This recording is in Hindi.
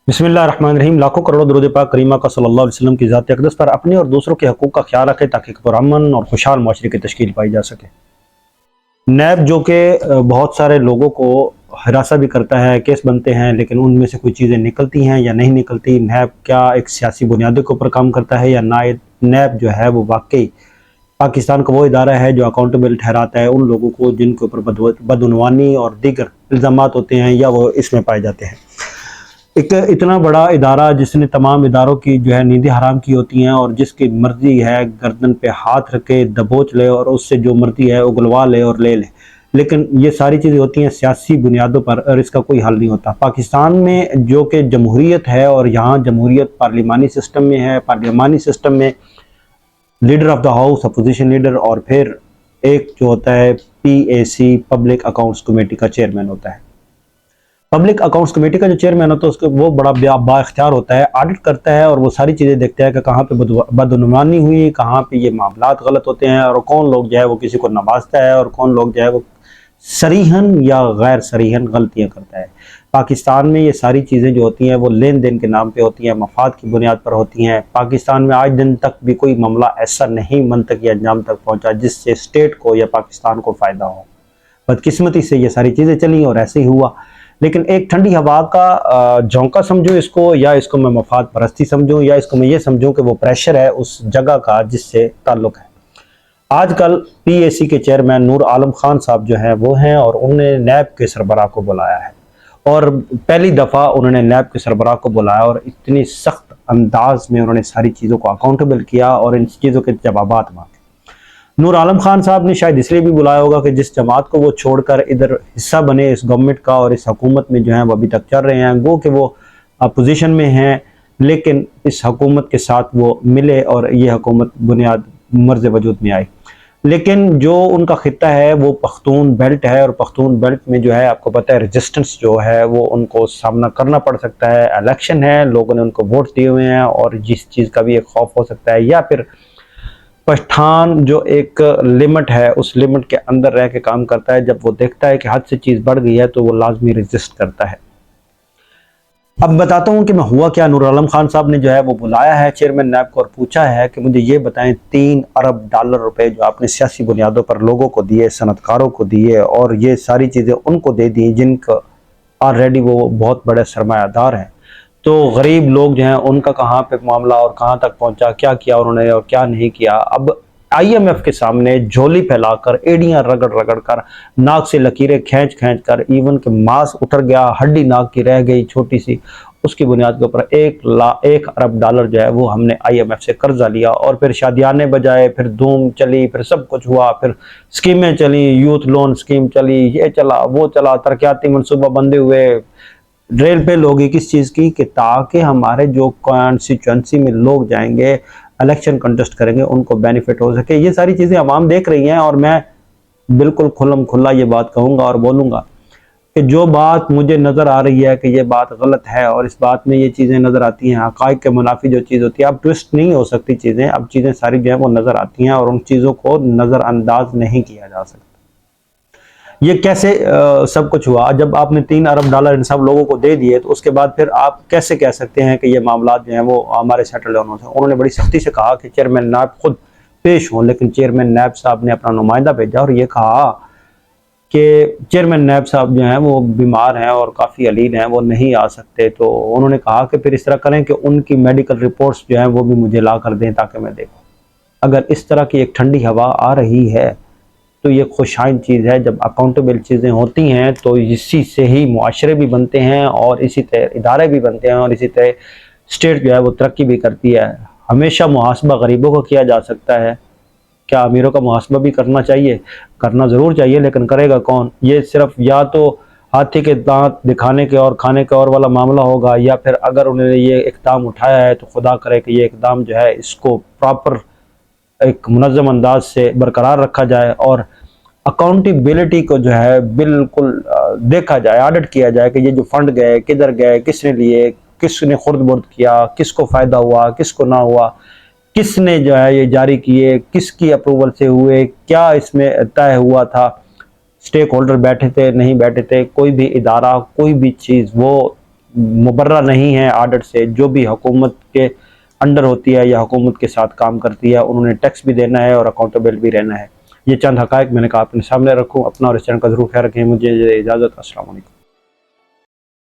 बिस्मिल्लाहिर्रहमानिर्रहीम। लाखों करोड़ों दुरूद पाक करीमा का सल्लल्लाहु अलैहि वसल्लम की ज़ात अक़दस पर अपने और दूसरों के हकूक़ का ख्याल रखें ताकि एक पुरअमन और खुशहाल माशरे की तश्कील पाई जा सके। नैब जो कि बहुत सारे लोगों को हिरासा भी करता है, केस बनते हैं, लेकिन उनमें से कोई चीज़ें निकलती हैं या नहीं निकलती। नैब क्या एक सियासी बुनियादों के ऊपर काम करता है या नैब जो है वो वाकई पाकिस्तान का वो इदारा है जो अकाउंटेबल ठहराता है उन लोगों को जिनके ऊपर बदउनवानी और दीगर इल्ज़ामात होते हैं या वो इसमें पाए जाते हैं। एक इतना बड़ा इदारा जिसने तमाम इदारों की जो है नींदें हराम की होती हैं और जिसकी मर्जी है गर्दन पे हाथ रखे दबोच ले और उससे जो मर्जी है उगलवा ले और ले ले, लेकिन ये सारी चीज़ें होती हैं सियासी बुनियादों पर और इसका कोई हल नहीं होता। पाकिस्तान में जो कि जमहूरियत है और यहाँ जमहूरियत पार्लिमानी सिस्टम में है, पार्लिमानी सिस्टम में leader of the house opposition leader और फिर एक जो होता है PAC पब्लिक अकाउंट्स कमेटी का चेयरमैन होता है। पब्लिक अकाउंट्स कमेटी का जो चेयरमैन होता है उसको वो बड़ा बाख्तियार होता है, ऑडिट करता है और वो सारी चीज़ें देखता है कि कहाँ पे बदनुमानी हुई, कहाँ पे ये मामलात गलत होते हैं और कौन लोग जो है वो किसी को नवाजता है और कौन लोग जो है वो सरीहन या गैर सरीहन गलतियाँ करता है। पाकिस्तान में ये सारी चीज़ें जो होती हैं वो लेन देन के नाम पे होती हैं, मफाद की बुनियाद पर होती हैं। पाकिस्तान में आज दिन तक भी कोई मामला ऐसा नहीं मंतक या अंजाम तक पहुँचा जिससे स्टेट को या पाकिस्तान को फ़ायदा हो। बदकिस्मती से ये सारी चीज़ें चली और ऐसे ही हुआ। लेकिन एक ठंडी हवा का झोंका समझो इसको, या इसको मैं मफाद परस्ती समझूं, या इसको मैं ये समझूं कि वो प्रेशर है उस जगह का जिससे ताल्लुक़ है। आजकल PAC के चेयरमैन नूर आलम खान साहब जो हैं वो हैं और उन्होंने नैब के सरबराह को बुलाया है और पहली दफ़ा उन्होंने नैब के सरबराह को बुलाया और इतनी सख्त अंदाज में उन्होंने सारी चीज़ों को अकाउंटेबल किया और इन चीज़ों के जवाबात मांगे। नूर आलम खान साहब ने शायद इसलिए भी बुलाया होगा कि जिस जमात को वो छोड़कर इधर हिस्सा बने इस गवर्नमेंट का और इस हुकूमत में जो है वो अभी तक चल रहे हैं, गो कि वो अपोजिशन में हैं, लेकिन इस हुकूमत के साथ वो मिले और ये हुकूमत बुनियाद मर्ज़ वजूद में आई। लेकिन जो उनका खित्ता है वो पख्तून बेल्ट है और पख्तून बेल्ट में जो है आपको पता है रेजिस्टेंस जो है वो उनको सामना करना पड़ सकता है। इलेक्शन है, लोगों ने उनको वोट दिए हुए हैं और जिस चीज़ का भी एक खौफ हो सकता है, या फिर पठान जो एक लिमिट है उस लिमिट के अंदर रह के काम करता है। जब वो देखता है कि हद से चीज़ बढ़ गई है तो वो लाजमी रेजिस्ट करता है। अब बताता हूँ कि मैं हुआ क्या। नूर आलम खान साहब ने जो है वो बुलाया है चेयरमैन नैब को और पूछा है कि मुझे ये बताएं 3 अरब डॉलर रुपए जो आपने सियासी बुनियादों पर लोगों को दिए, सनतकारों को दिए और ये सारी चीज़ें उनको दे दी जिनका ऑलरेडी वो बहुत बड़े सरमायादार हैं, तो गरीब लोग जो हैं उनका कहाँ पे मामला और कहाँ तक पहुँचा, क्या किया उन्होंने और क्या नहीं किया। अब IMF के सामने झोली फैलाकर एड़ियाँ रगड़ रगड़ कर नाक से लकीरें खींच खींच कर इवन के मांस उतर गया, हड्डी नाक की रह गई छोटी सी, उसकी बुनियाद के ऊपर 1 अरब डॉलर जो है वो हमने IMF से कर्जा लिया और फिर शादियाने बजाए, फिर धूम चली, फिर सब कुछ हुआ, फिर स्कीमें चली, यूथ लोन स्कीम चली, ये चला वो चला, तरक्याती मनसूबा बंदे हुए, रेल पे लोग किस चीज़ की कि ताकि हमारे जो कॉन्स्टिट्यूंसी में लोग जाएंगे इलेक्शन कंटेस्ट करेंगे उनको बेनिफिट हो सके। ये सारी चीज़ें आवाम देख रही हैं और मैं बिल्कुल खुल्लम खुल्ला ये बात कहूँगा और बोलूँगा कि जो बात मुझे नज़र आ रही है कि ये बात गलत है और इस बात में ये चीज़ें नज़र आती हैं, हक़ाइक़ के मुनाफी जो चीज़ होती है, अब ट्विस्ट नहीं हो सकती चीज़ें, अब चीज़ें सारी जो है वो नज़र आती हैं और उन चीज़ों को नज़रअंदाज नहीं किया जा सकता। ये कैसे सब कुछ हुआ? जब आपने 3 अरब डॉलर इन सब लोगों को दे दिए तो उसके बाद फिर आप कैसे कह सकते हैं कि ये मामला जो हैं वो हमारे सेटल होने से। उन्होंने बड़ी सख्ती से कहा कि चेयरमैन नैब खुद पेश हों, लेकिन चेयरमैन नैब साहब ने अपना नुमाइंदा भेजा और ये कहा कि चेयरमैन नैब साहब जो हैं वो बीमार हैं और काफ़ी अलील हैं, वो नहीं आ सकते। तो उन्होंने कहा कि फिर इस तरह करें कि उनकी मेडिकल रिपोर्ट्स जो हैं वो भी मुझे ला कर दें ताकि मैं देखूँ। अगर इस तरह की एक ठंडी हवा आ रही है तो ये खुशाइन चीज़ है। जब अकाउंटेबल चीज़ें होती हैं तो इसी से ही मुआशरे भी बनते हैं और इसी तरह इदारे भी बनते हैं और इसी तरह स्टेट जो है वो तरक्की भी करती है। हमेशा मुहासबा गरीबों को किया जा सकता है, क्या अमीरों का मुहासबा भी करना चाहिए? करना ज़रूर चाहिए, लेकिन करेगा कौन? ये सिर्फ या तो हाथी के दांत दिखाने के और खाने के और वाला मामला होगा, या फिर अगर उन्होंने ये इक़दाम उठाया है तो खुदा करे कि ये इक़दाम जो है इसको प्रॉपर एक मुनज़्ज़म अंदाज से बरकरार रखा जाए और अकाउंटेबिलिटी को जो है बिल्कुल देखा जाए, ऑडिट किया जाए कि ये जो फंड गए किधर गए, किसने लिए, किसने खुर्द बुर्द किया, किसको फ़ायदा हुआ, किसको ना हुआ, किसने जो है ये जारी किए, किसकी अप्रूवल से हुए, क्या इसमें तय हुआ था, स्टेक होल्डर बैठे थे नहीं बैठे थे, कोई भी इदारा कोई भी चीज़ वो मुबर्रा नहीं है ऑडिट से, जो भी हुकूमत के अंडर होती है या हुकूमत के साथ काम करती है, उन्होंने टैक्स भी देना है और अकाउंटेबल भी रहना है। ये चंद हक़ाइक़ मैंने कहा अपने सामने रखूँ। अपना और इस चैनल का ज़रूर ख्याल रखें। मुझे इजाज़त। अस्सलाम वालेकुम।